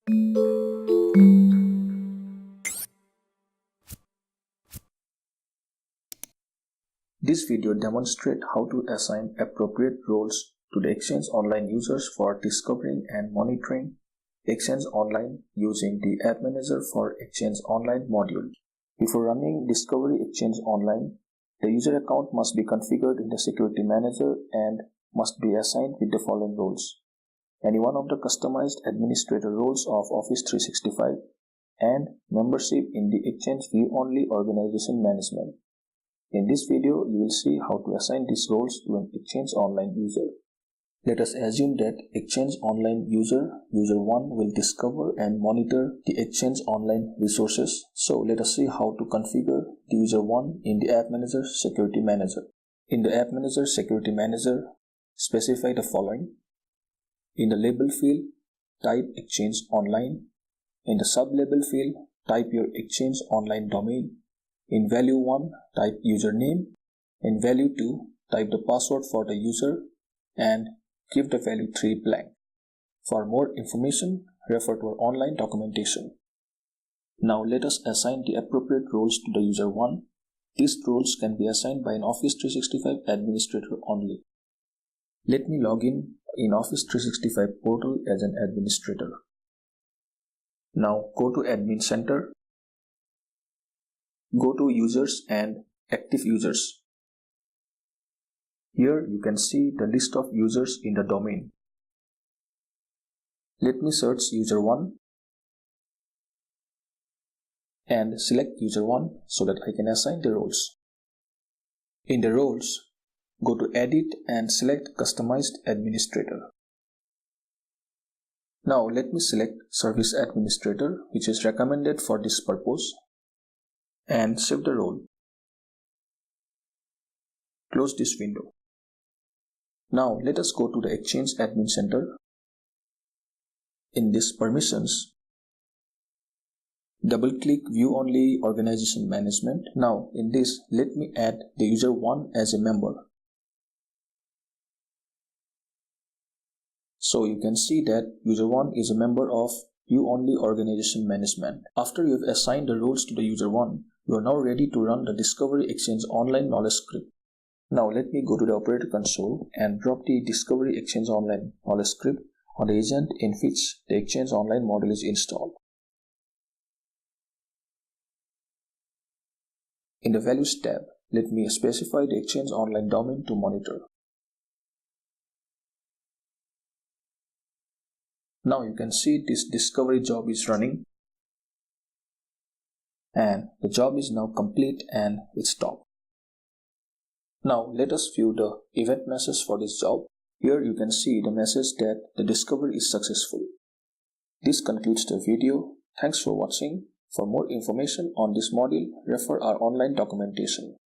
This video demonstrates how to assign appropriate roles to the Exchange Online users for discovering and monitoring Exchange Online using the AppManager for Exchange Online module. Before running Discovery Exchange Online, the user account must be configured in the Security Manager and must be assigned with the following roles: any one of the customized administrator roles of Office 365 and membership in the Exchange View Only Organization Management. In this video, you will see how to assign these roles to an Exchange Online user. Let us assume that Exchange Online user 1 will discover and monitor the Exchange Online resources. So let us see how to configure the user 1 in the AppManager Security Manager. In the AppManager Security Manager, specify the following. In the label field, type Exchange Online. In the sub-label field, type your Exchange Online domain. In value 1, type username. In value 2, type the password for the user and give the value 3 blank. For more information, refer to our online documentation. Now let us assign the appropriate roles to the user 1. These roles can be assigned by an Office 365 administrator only. Let me log in Office 365 portal as an administrator. Now go to Admin Center. Go to Users and Active Users. Here you can see the list of users in the domain. Let me search user 1 and select user 1 so that I can assign the roles. In the roles, go to Edit and select Customized Administrator. Now let me select Service Administrator, which is recommended for this purpose, and save the role. Close this window. Now let us go to the Exchange Admin Center. In this Permissions, double-click View Only Organization Management. Now in this, let me add the user 1 as a member. So you can see that user 1 is a member of View Only Organization Management. After you have assigned the roles to the user 1, you are now ready to run the Discovery Exchange Online knowledge script. Now let me go to the operator console and drop the Discovery Exchange Online knowledge script on the agent in which the Exchange Online module is installed. In the Values tab, let me specify the Exchange Online domain to monitor. Now you can see this discovery job is running and the job is now complete and it's stopped. Now let us view the event message for this job. Here you can see the message that the discovery is successful. This concludes the video. Thanks for watching. For more information on this module, refer our online documentation.